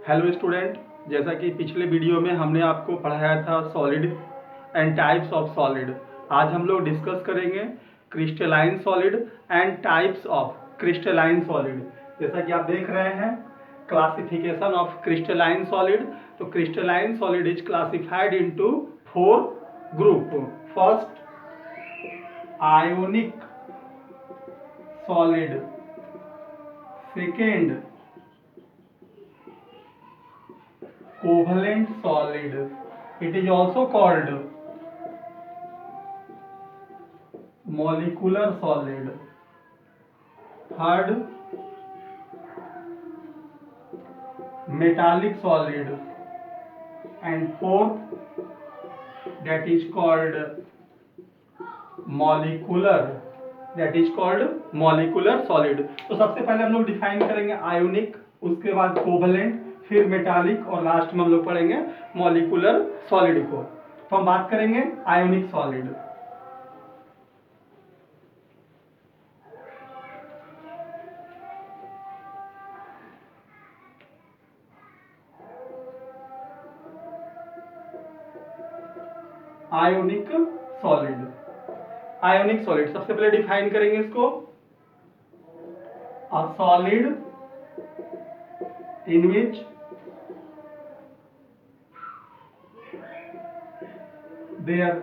Hello student, जैसा कि पिछले वीडियो में हमने आपको पढ़ाया था solid and types of solid. आज हम लोग डिस्कस करेंगे crystalline solid and types of crystalline solid. जैसा कि आप देख रहे हैं क्लासिफिकेशन ऑफ क्रिस्टलाइन सॉलिड। तो crystalline solid is classified into 4 group. First ionic solid, second covalent solid, it is also called molecular solid. Third metallic solid, and fourth that is called molecular, that is called molecular solid. तो सबसे पहले हम लोग define करेंगे ionic, उसके बाद covalent, फिर metallic और लास्ट में हम लोग पढ़ेंगे मॉलिक्यूलर सॉलिड को। तो हम बात करेंगे ionic solid. Ionic solid, ionic solid सबसे पहले डिफाइन करेंगे इसको। A solid in which their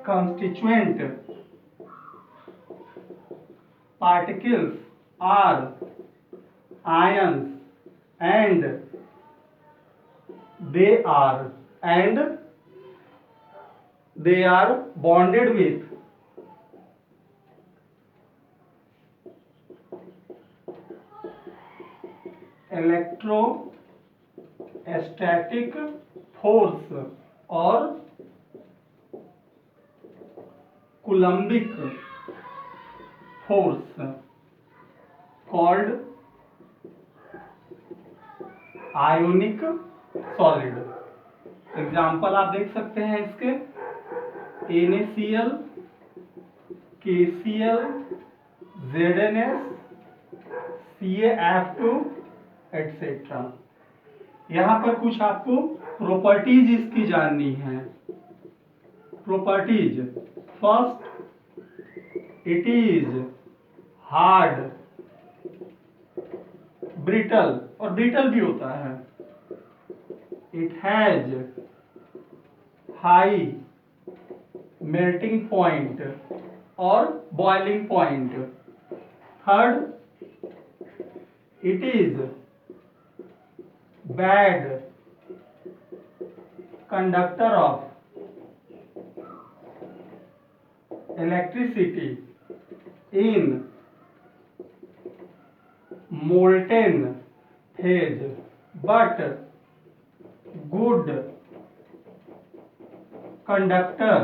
constituent particles are ions and they are bonded with electrostatic force or coulombic force called ionic solid। Example आप देख सकते हैं इसके NaCl, KCl, ZnS, CaF2 etcetera. यहाँ पर कुछ आपको प्रॉपर्टीज इसकी जाननी है। Properties, first it is hard, brittle, और ब्रिटल भी होता है। It has high melting point और boiling point. Third, it is bad conductor of electricity in molten phase but good conductor,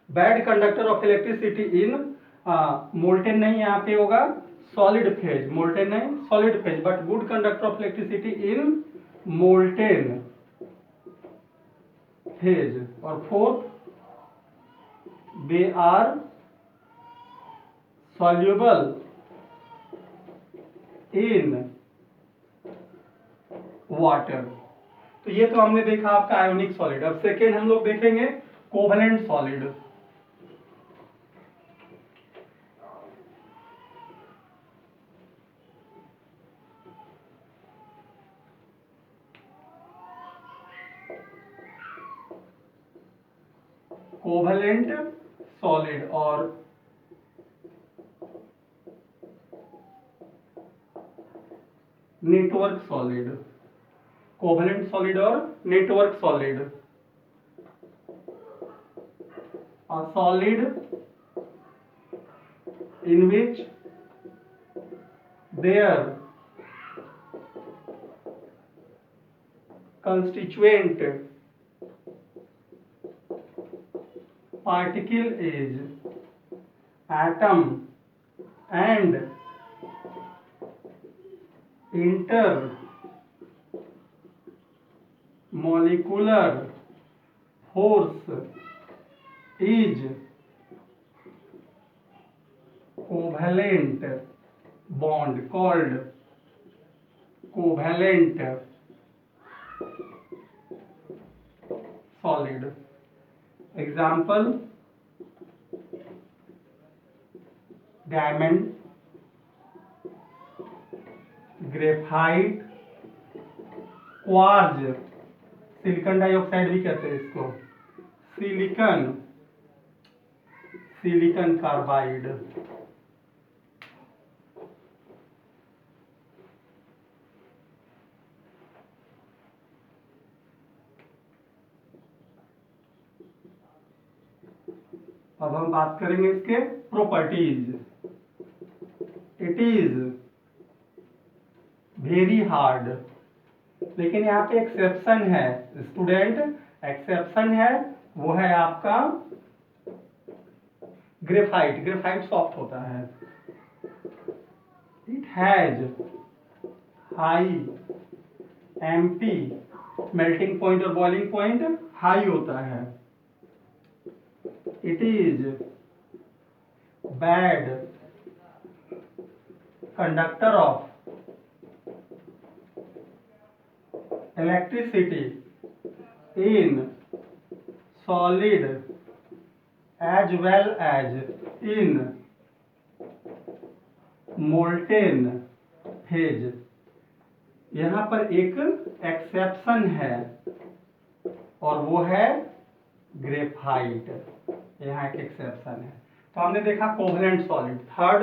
bad conductor of electricity in molten नहीं यहाँ पे होगा, solid phase, molten नहीं solid phase, but good conductor of electricity in molten phase. और fourth, they are soluble in water. तो ये तो हमने देखा आपका आयोनिक सॉलिड। अब सेकेंड हम लोग देखेंगे कोवलेंट सॉलिड। कोवलेंट सॉलिड और नेटवर्क सॉलिड, कोवलेंट सॉलिड और network solid. A solid in which there constituent particle is atom and intermolecular force is covalent, bond called covalent solid. Example: diamond, graphite, quartz, silicon dioxide भी कहते हैं इसको, silicon, silicon carbide. अब हम बात करेंगे इसके properties. It is very hard, लेकिन यहाँ पे एक्सेप्शन है स्टूडेंट, एक्सेप्शन है, वो है आपका ग्रेफाइट। ग्रेफाइट सॉफ्ट होता है। It has high MP, melting point और बॉइलिंग पॉइंट हाई होता है। It is bad conductor of electricity in solid as well as in molten phase। यहाँ पर एक एक्सेप्शन है और वो है ग्रेफाइट। यहाँ एक एक्सेप्शन है। तो हमने देखा covalent solid. Third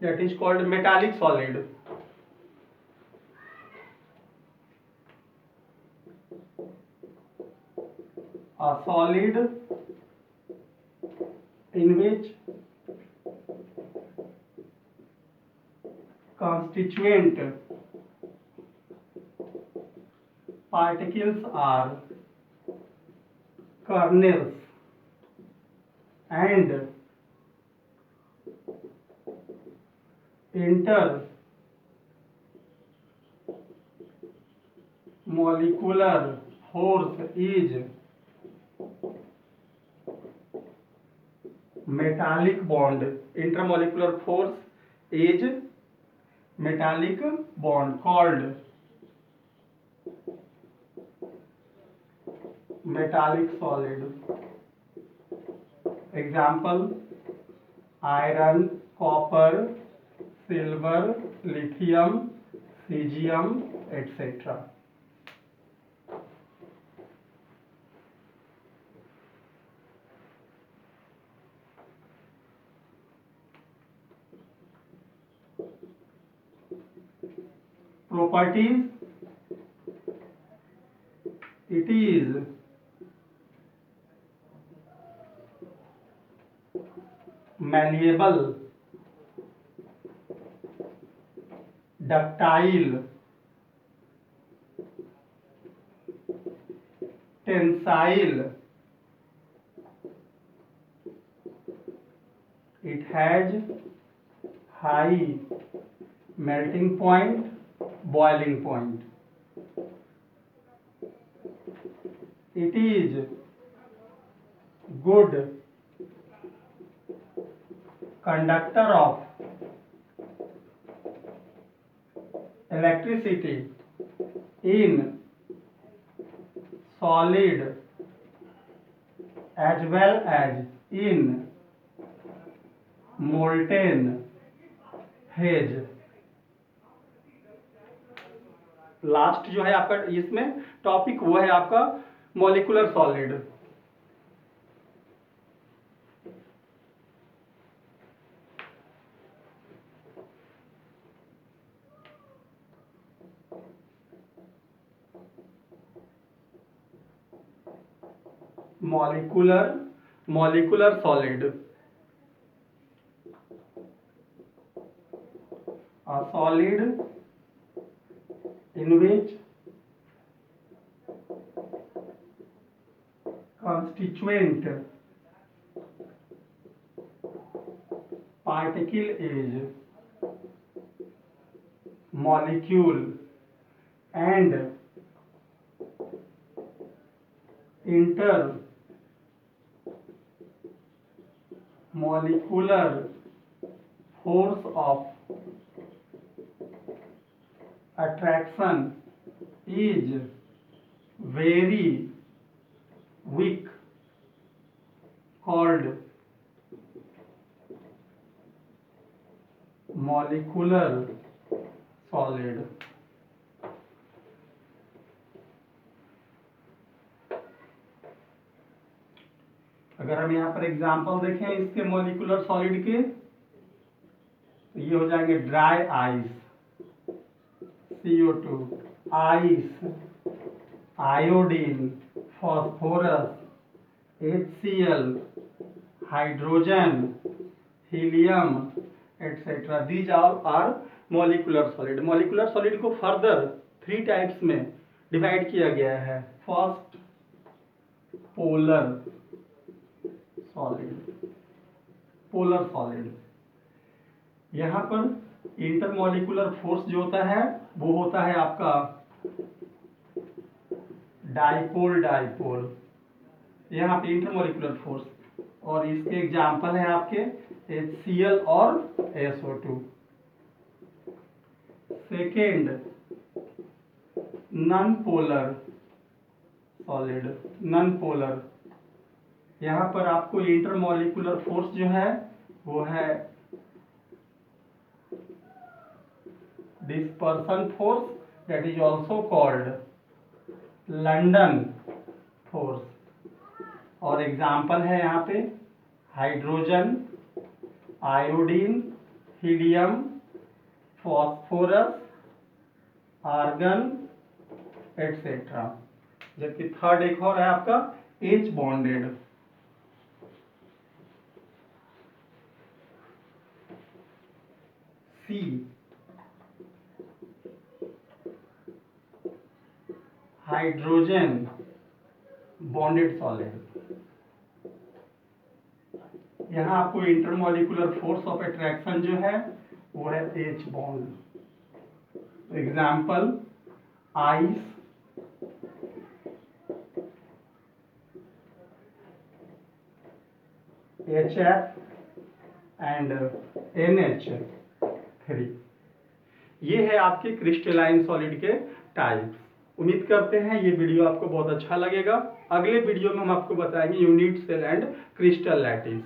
that is called metallic solid। A solid in which constituent particles are kernels and intermolecular force is metallic bond। intermolecular force is metallic bond called metallic solid। Example: iron, copper, silver, lithium, cesium, etc. Properties: it is malleable, ductile, tensile, it has high melting point, boiling point, it is good conductor of electricity in solid as well as in molten phase। Last जो है आपका इसमें topic वो है आपका molecular solid. molecular solid, a solid in which constituent particle is molecule and intermolecular force of attraction is very weak, called molecular solid. अगर हम यहाँ पर एग्जाम्पल देखें इसके मॉलिक्यूलर सॉलिड के, तो ये हो जाएंगे dry ice CO2, ice, iodine, phosphorus, HCl, hydrogen, helium etcetera. These are molecular solid. Molecular solid को फर्दर 3 टाइप्स में डिवाइड किया गया है। First, polar solid. Polar solid, यहाँ पर इंटरमॉलिक्यूलर फोर्स जो होता है वो होता है आपका डाइपोल डाइपोल, यहाँ पे इंटरमॉलिक्यूलर फोर्स, और इसके एग्जाम्पल है आपके HCl और SO2। Second, non polar solid. Non polar, यहाँ पर आपको इंटरमॉलिक्यूलर फोर्स जो है वो है dispersion force, that is also called London force, और एग्जाम्पल है यहाँ पे hydrogen, iodine, helium, phosphorus, argon etcetera. जबकि थर्ड एक और है आपका H bonded. C, hydrogen bonded solid. यहाँ आपको इंटरमॉलिक्यूलर फोर्स ऑफ अट्रैक्शन जो है वो है H bond. Example ice, HF and NH3। ये है आपके क्रिस्टलाइन सॉलिड के टाइप्स। उम्मीद करते हैं ये वीडियो आपको बहुत अच्छा लगेगा। अगले वीडियो में हम आपको बताएंगे unit cell and crystal lattice.